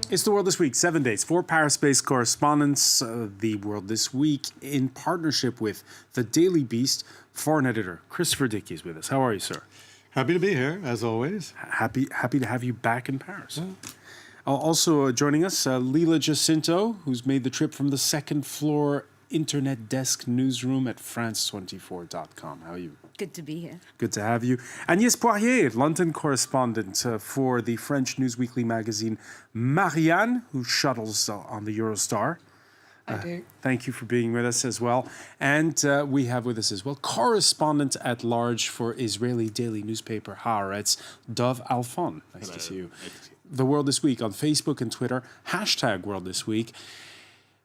It's The World This Week, 7 days, 4 Paris-based correspondents. The World This Week in partnership with The Daily Beast. Foreign editor Christopher Dickey is with us. How are you, sir? Happy to be here, as always. Happy to have you back in Paris. Yeah. Also joining us, Leila Jacinto, who's made the trip from the second floor internet desk newsroom at France24.com. How are you? Good to be here. Good to have you. Agnès Poirier, London correspondent for the French news weekly magazine Marianne, who shuttles on the Eurostar. I do. Thank you for being with us as well. And we have with us as well correspondent at large for Israeli daily newspaper Haaretz, Dov Alfon. Nice to see you. The World This Week on Facebook and Twitter, # World This Week.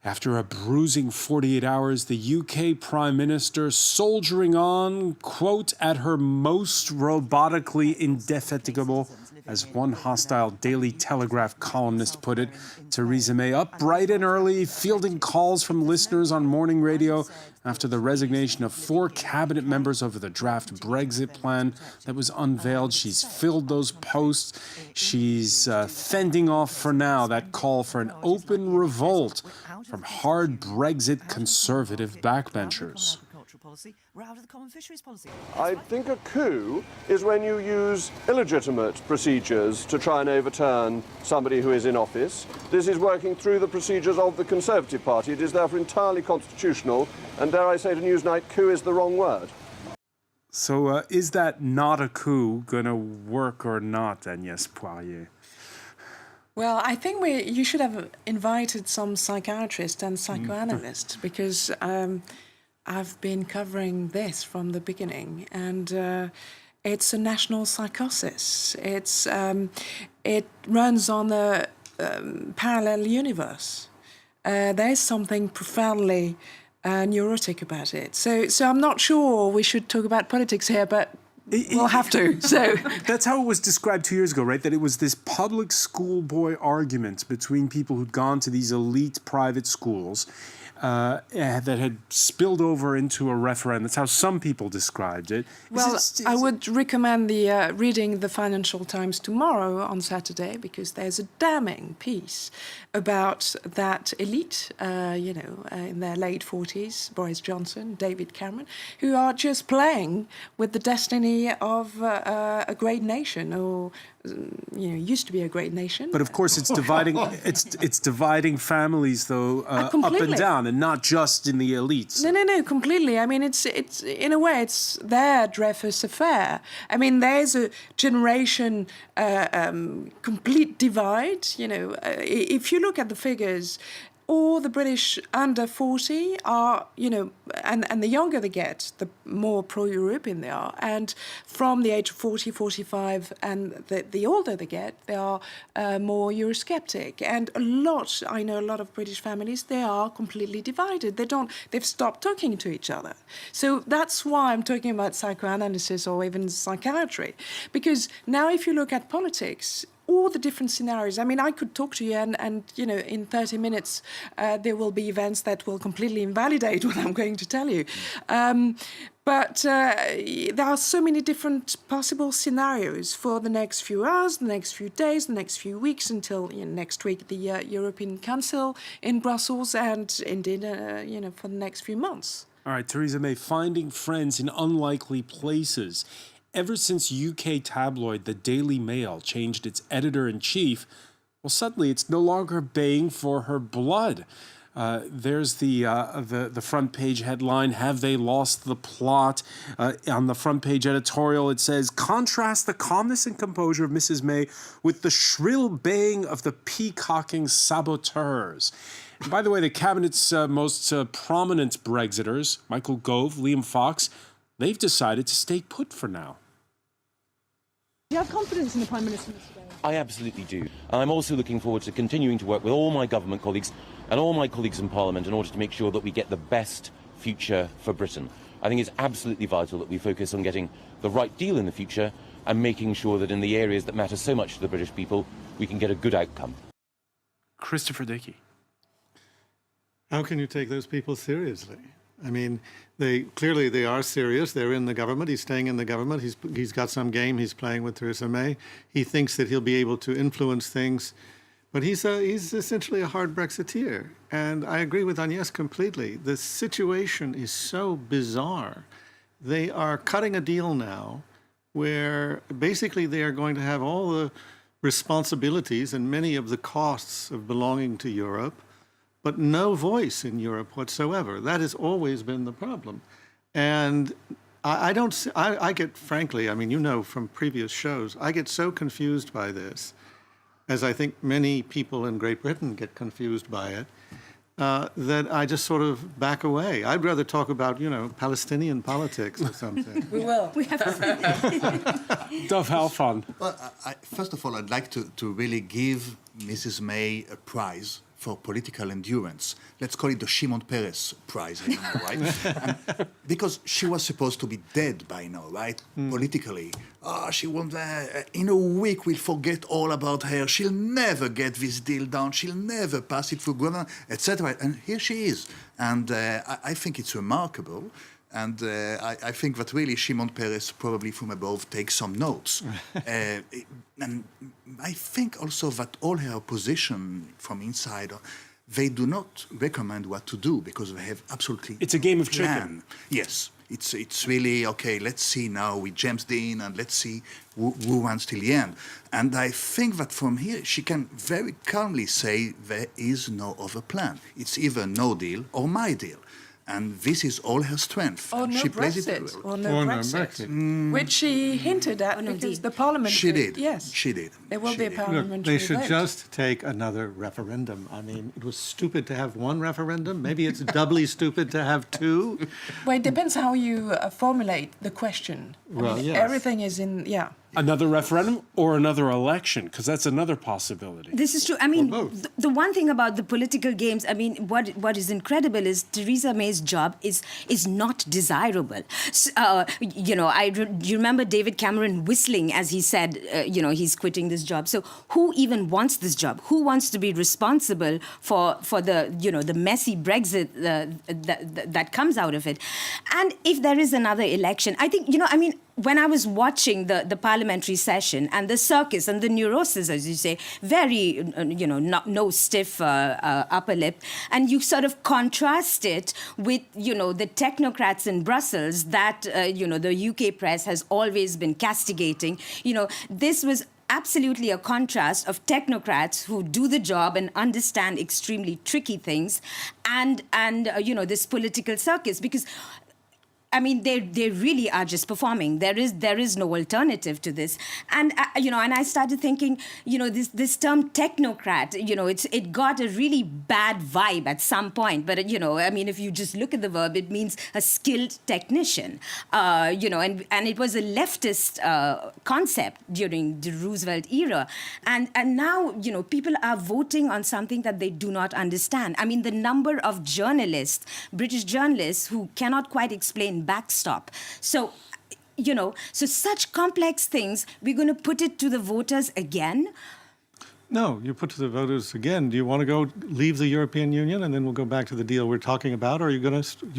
After a bruising 48 hours, the UK Prime Minister soldiering on, quote, at her most robotically indefatigable, as one hostile Daily Telegraph columnist put it. Theresa May up bright and early, fielding calls from listeners on morning radio after the resignation of 4 cabinet members over the draft Brexit plan that was unveiled. She's filled those posts. She's fending off for now that call for an open revolt from hard Brexit conservative backbenchers. I think a coup is when you use illegitimate procedures to try and overturn somebody who is in office. This is working through the procedures of the Conservative Party. It is therefore entirely constitutional, and dare I say to Newsnight, coup is the wrong word. So is that not a coup going to work or not, Agnès Poirier? Well, I think you should have invited some psychiatrists and psychoanalysts because I've been covering this from the beginning, and it's a national psychosis. It runs on a parallel universe. There's something profoundly neurotic about it. So I'm not sure we should talk about politics here, but we'll have to. So that's how it was described 2 years ago, right? That it was this public schoolboy argument between people who'd gone to these elite private schools that had spilled over into a referendum. That's how some people described it. I would recommend reading the Financial Times tomorrow on Saturday, because there's a damning piece about that elite, in their late 40s, Boris Johnson, David Cameron, who are just playing with the destiny of a great nation, or used to be a great nation. But of course, it's dividing. it's dividing families, though, up and down, and not just in the elites. No, completely. I mean, it's in a way, it's their Dreyfus affair. I mean, there's a generation complete divide. If you look at the figures, all the British under 40 are, and the younger they get, the more pro-European they are. And from the age of 40, 45, and the older they get, they are more Eurosceptic. And I know a lot of British families, they are completely divided. They've stopped talking to each other. So that's why I'm talking about psychoanalysis or even psychiatry. Because now if you look at politics, all the different scenarios. I mean, I could talk to you and in 30 minutes, there will be events that will completely invalidate what I'm going to tell you. But there are so many different possible scenarios for the next few hours, the next few days, the next few weeks, until next week, the European Council in Brussels, and indeed, for the next few months. All right, Theresa May, finding friends in unlikely places. Ever since UK tabloid The Daily Mail changed its editor-in-chief, well, suddenly it's no longer baying for her blood. There's the front page headline, "Have they lost the plot?" On the front page editorial, it says, "Contrast the calmness and composure of Mrs. May with the shrill baying of the peacocking saboteurs." And by the way, the cabinet's most prominent Brexiters, Michael Gove, Liam Fox, they've decided to stay put for now. Do you have confidence in the Prime Minister, Mr. Gove? I absolutely do. And I'm also looking forward to continuing to work with all my government colleagues and all my colleagues in Parliament in order to make sure that we get the best future for Britain. I think it's absolutely vital that we focus on getting the right deal in the future and making sure that in the areas that matter so much to the British people, we can get a good outcome. Christopher Dickey. How can you take those people seriously? I mean, they are serious. They're in the government. He's staying in the government. He's got some game he's playing with Theresa May. He thinks that he'll be able to influence things But he's essentially a hard Brexiteer. And I agree with Agnes completely. The situation is so bizarre. They are cutting a deal now where basically they are going to have all the responsibilities and many of the costs of belonging to Europe, but no voice in Europe whatsoever. That has always been the problem. And I don't, I get, frankly, I mean, you know from previous shows, I get so confused by this, as I think many people in Great Britain get confused by it, that I just sort of back away. I'd rather talk about, you know, Palestinian politics or something. We will. We have Dov Alfon. Well, first of all, I'd like to really give Mrs. May a prize for political endurance. Let's call it the Shimon Peres prize, I don't know, right? Because she was supposed to be dead by now, right? Politically. Oh, she won't, in a week we'll forget all about her. She'll never get this deal done. She'll never pass it through government, etc. And here she is. And I think it's remarkable. And I think that really Shimon Peres probably from above takes some notes. And I think also that all her opposition from inside, they do not recommend what to do because they have absolutely It's a game of plan. chicken. Yes, it's really, okay, let's see now with James Dean and let's see who runs till the end. And I think that from here she can very calmly say there is no other plan. It's either no deal or my deal. And this is all her strength. Or no she plays Brexit. it Or no Brexit. Which she hinted at because the parliament... She did. Yes. She did. There will She be a did. parliamentary Look, they should vote. just take another referendum. I mean, it was stupid to have one referendum. Maybe it's doubly stupid to have two. Well, it depends how you formulate the question. Well, yes. Everything is in... Yeah. Another referendum or another election, because that's another possibility. This is true. I mean, Or both. the one thing about the political games, I mean, what is incredible is Theresa May's job is not desirable. You know, you remember David Cameron whistling as he said, you know, he's quitting this job. So who even wants this job? Who wants to be responsible for the, you know, the messy Brexit that comes out of it? And if there is another election, I think, you know, I mean, when I was watching the parliamentary session and the circus and the neurosis, as you say, very, you know, no stiff upper lip, and you sort of contrast it with, you know, the technocrats in Brussels that, you know, the UK press has always been castigating. You know, this was absolutely a contrast of technocrats who do the job and understand extremely tricky things and you know, this political circus, because I mean, they really are just performing. There is no alternative to this. And you know, and I started thinking, you know, this term technocrat, you know, it got a really bad vibe at some point. But you know, I mean, if you just look at the verb, it means a skilled technician. You know, and it was a leftist concept during the Roosevelt era. And now, you know, people are voting on something that they do not understand. I mean, the number of journalists, British journalists, who cannot quite explain backstop. So, you know, so such complex things, we're going to put it to the voters again. No, you put to the voters again. Do you want to go leave the European Union and then we'll go back to the deal we're talking about, or are you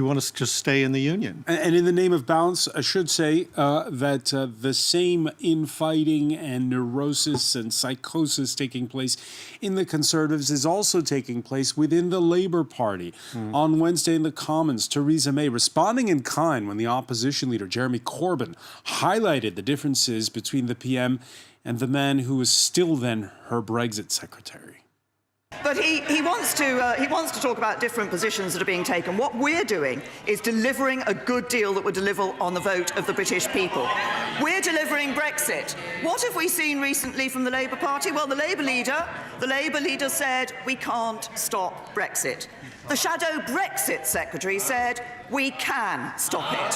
want to just stay in the Union? And in the name of balance, I should say that the same infighting and neurosis and psychosis taking place in the Conservatives is also taking place within the Labour Party. On Wednesday in the Commons, Theresa May responding in kind when the opposition leader, Jeremy Corbyn, highlighted the differences between the PM and the man who was still then her Brexit secretary. But he wants to talk about different positions that are being taken. What we're doing is delivering a good deal that would deliver on the vote of the British people. We're delivering Brexit. What have we seen recently from the Labour Party? Well, the Labour leader said we can't stop Brexit. The shadow Brexit secretary said we can stop it.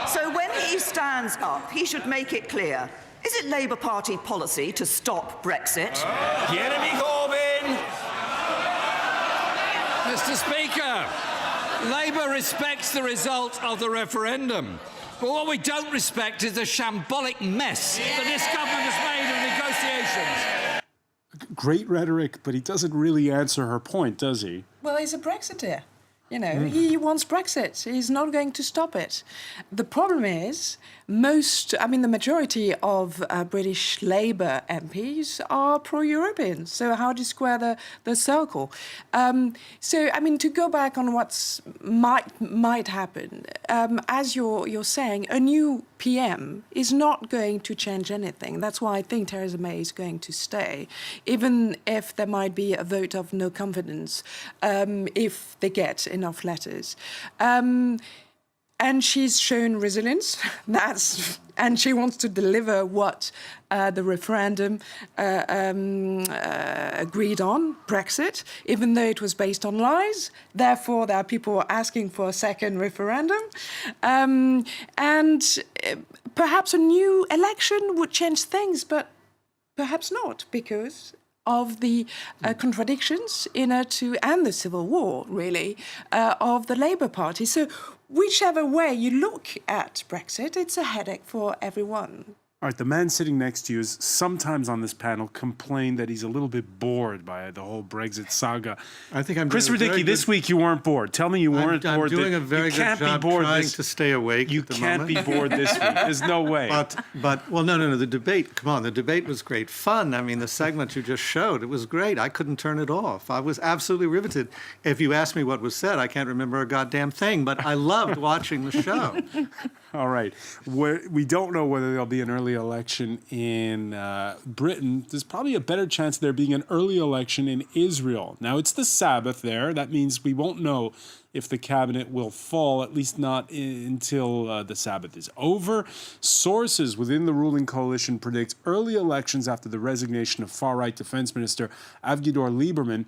So when he stands up, he should make it clear. Is it Labour Party policy to stop Brexit? Jeremy Corbyn! Mr. Speaker, Labour respects the result of the referendum. But what we don't respect is the shambolic mess that this government has made of negotiations. Great rhetoric, but he doesn't really answer her point, does he? Well, he's a Brexiteer. You know, he wants Brexit. He's not going to stop it. The problem is, the majority of British Labour MPs are pro-European. So how do you square the circle? To go back on what's might happen, as you're saying, a new PM is not going to change anything. That's why I think Theresa May is going to stay, even if there might be a vote of no confidence, if they get enough letters. And she's shown resilience. And she wants to deliver what the referendum agreed on, Brexit, even though it was based on lies. Therefore, there are people asking for a second referendum. Perhaps a new election would change things, but perhaps not, because of the contradictions and the civil war, really, of the Labour Party. So whichever way you look at Brexit, it's a headache for everyone. All right, the man sitting next to you is sometimes on this panel complained that he's a little bit bored by the whole Brexit saga. I think I'm Chris doing a very Radicki, this week you weren't bored. Tell me you weren't I'm bored. doing a very good job trying to stay awake. You at the can't moment. be bored this week. There's no way. No. The debate, come on, the debate was great fun. I mean, the segment you just showed, it was great. I couldn't turn it off. I was absolutely riveted. If you ask me what was said, I can't remember a goddamn thing, but I loved watching the show. All right. We don't know whether there'll be an early election in Britain. There's probably a better chance of there being an early election in Israel. Now, it's the Sabbath there. That means we won't know if the cabinet will fall, at least not until the Sabbath is over. Sources within the ruling coalition predict early elections after the resignation of far-right Defense Minister Avigdor Lieberman,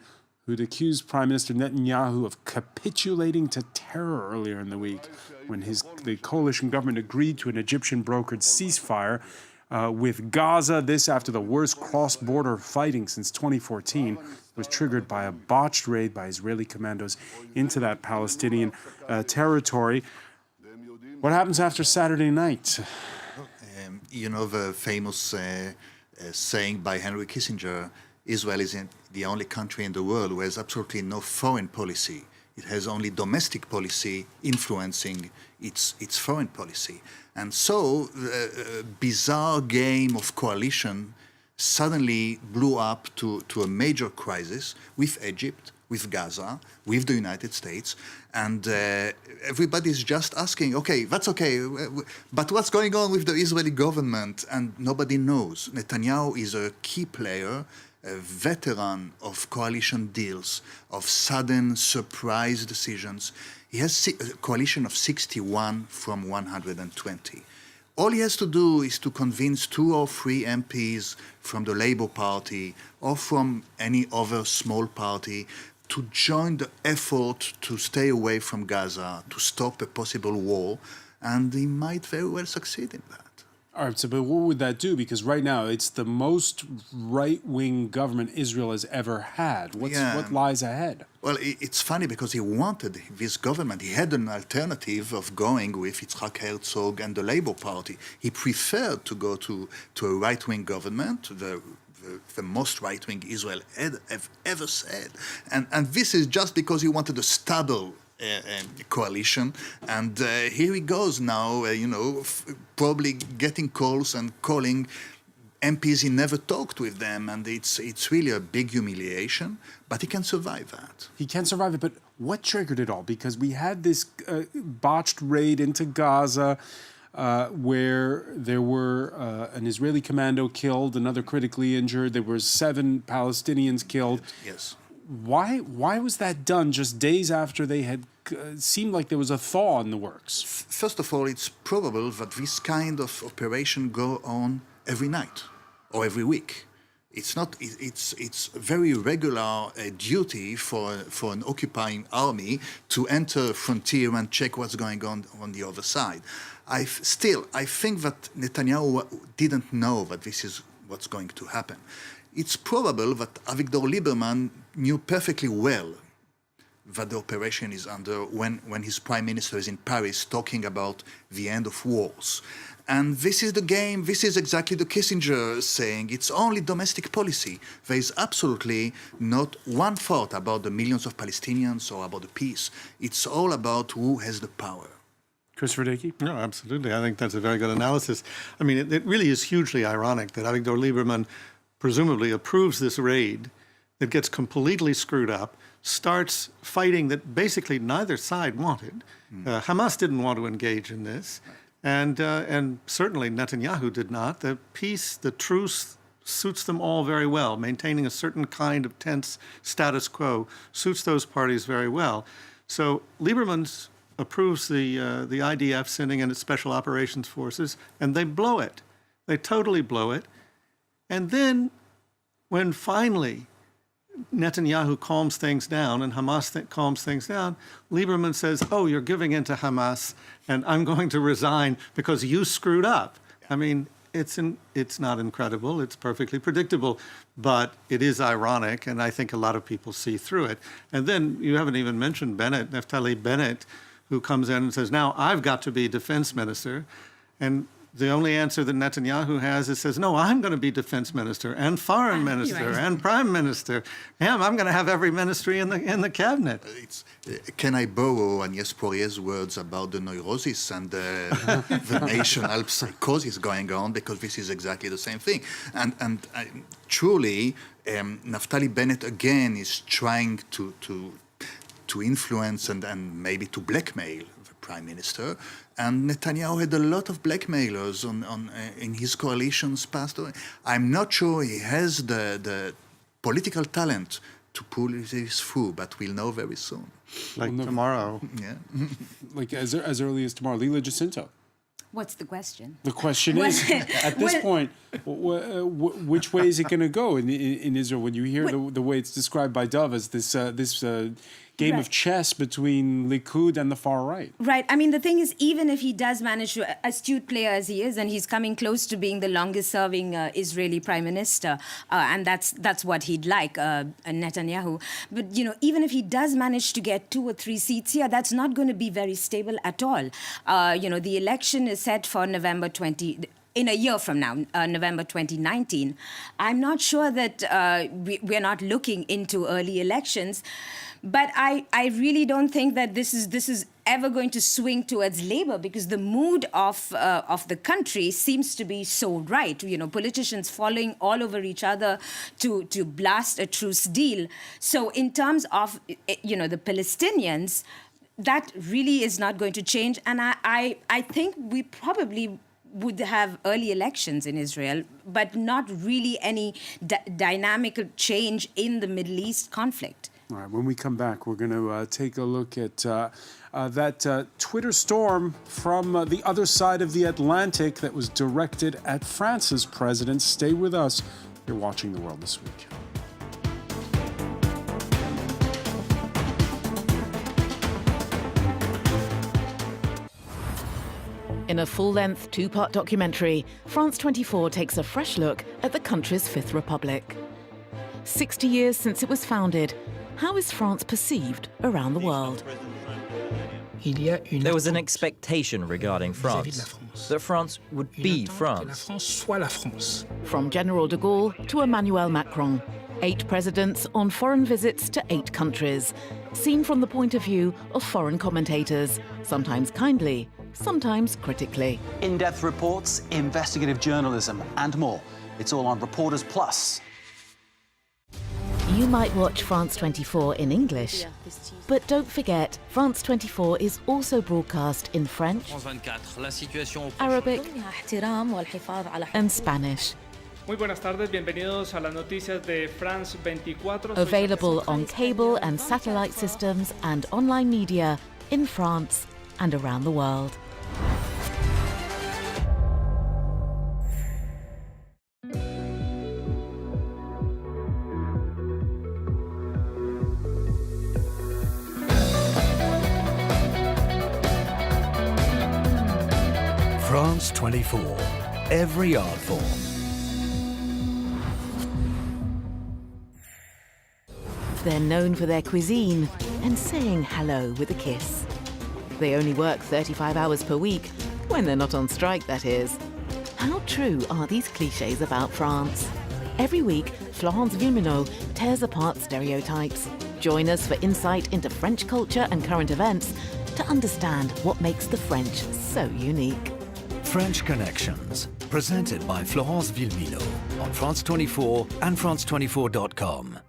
who'd accused Prime Minister Netanyahu of capitulating to terror earlier in the week when the coalition government agreed to an Egyptian-brokered ceasefire with Gaza. This after the worst cross-border fighting since 2014 was triggered by a botched raid by Israeli commandos into that Palestinian territory. What happens after Saturday night? The famous saying by Henry Kissinger, Israel is the only country in the world who has absolutely no foreign policy. It has only domestic policy influencing its foreign policy. And so the bizarre game of coalition suddenly blew up to a major crisis with Egypt, with Gaza, with the United States, and everybody's just asking, okay, that's okay, but what's going on with the Israeli government? And nobody knows. Netanyahu is a key player, a veteran of coalition deals, of sudden surprise decisions. He has a coalition of 61 from 120. All he has to do is to convince 2 or 3 MPs from the Labour Party or from any other small party to join the effort to stay away from Gaza, to stop a possible war, and he might very well succeed in that. All right, but what would that do? Because right now it's the most right-wing government Israel has ever had. What lies ahead? Well, it's funny because he wanted this government. He had an alternative of going with Yitzhak Herzog and the Labour Party. He preferred to go to a right-wing government, the most right-wing Israel have ever said. And this is just because he wanted a stable coalition, and here he goes now, probably getting calls and calling MPs he never talked with them, and it's really a big humiliation, but he can survive that. He can survive it, but what triggered it all? Because we had this botched raid into Gaza where there were an Israeli commando killed, another critically injured, there were 7 Palestinians killed. Yes. Why was that done just days after they had seemed like there was a thaw in the works? First of all, it's probable that this kind of operation go on every night or every week. It's not. It's very regular duty for an occupying army to enter a frontier and check what's going on the other side. I think that Netanyahu didn't know that this is what's going to happen. It's probable that Avigdor Lieberman knew perfectly well that the operation is under when his prime minister is in Paris talking about the end of wars. And this is the game, this is exactly the Kissinger saying, it's only domestic policy. There is absolutely not one thought about the millions of Palestinians or about the peace. It's all about who has the power. Christopher Dickey? No, absolutely. I think that's a very good analysis. I mean, it really is hugely ironic that Avigdor Lieberman presumably approves this raid that gets completely screwed up, starts fighting that basically neither side wanted. Hamas didn't want to engage in this, and certainly Netanyahu did not. The peace, the truce suits them all very well. Maintaining a certain kind of tense status quo suits those parties very well. So Lieberman approves the IDF sending in its special operations forces, and they blow it. They totally blow it. And then when finally Netanyahu calms things down and Hamas calms things down, Lieberman says, oh, you're giving in to Hamas and I'm going to resign because you screwed up. I mean, it's not incredible. It's perfectly predictable, but it is ironic, and I think a lot of people see through it. And then you haven't even mentioned Bennett, Naftali Bennett, who comes in and says, now I've got to be defense minister. And the only answer that Netanyahu has is says, no, I'm going to be defense minister and foreign minister and prime minister. Damn, I'm going to have every ministry in the cabinet. Can I borrow Agnès Poirier's words about the neurosis and the national psychosis going on? Because this is exactly the same thing. And truly, Naftali Bennett again is trying to influence and maybe to blackmail the prime minister. And Netanyahu had a lot of blackmailers in his coalitions past away. I'm not sure he has the political talent to pull this through, but we'll know very soon. Like tomorrow. Yeah. Like as early as tomorrow. Lila Jacinto. What's the question? The question is, at this point, which way is it going to go in Israel? When you hear the way it's described by Dov as this game of chess between Likud and the far right. Right. I mean, the thing is, even if he does manage to, astute player as he is, and he's coming close to being the longest-serving Israeli prime minister, and that's what he'd like, Netanyahu. But, even if he does manage to get 2 or 3 seats here, that's not going to be very stable at all. The election is set for November 20... in a year from now, November 2019. I'm not sure that we're not looking into early elections, but I really don't think that this is ever going to swing towards Labour, because the mood of the country seems to be so right. Politicians following all over each other to blast a truce deal. So in terms of the Palestinians, that really is not going to change, and I think we probably would have early elections in Israel, but not really any dynamic change in the Middle East conflict. All right, when we come back, we're going to take a look at that Twitter storm from the other side of the Atlantic that was directed at France's president. Stay with us. You're watching The World This Week. In a full-length 2-part documentary, France 24 takes a fresh look at the country's Fifth Republic. 60 years since it was founded, how is France perceived around the world? There was an expectation regarding France, that France would be France. From General de Gaulle to Emmanuel Macron, 8 presidents on foreign visits to 8 countries, seen from the point of view of foreign commentators, sometimes kindly, sometimes critically. In-depth reports, investigative journalism, and more. It's all on Reporters Plus. You might watch France 24 in English, but don't forget, France 24 is also broadcast in French, Arabic, and Spanish. Muy buenas tardes, bienvenidos a las noticias de France 24. Available on cable and satellite systems and online media in France and around the world. France 24, every art form. They're known for their cuisine and saying hello with a kiss. They only work 35 hours per week, when they're not on strike, that is. How true are these clichés about France? Every week, Florence Villeminot tears apart stereotypes. Join us for insight into French culture and current events to understand what makes the French so unique. French Connections, presented by Florence Villeminot on France 24 and France24.com.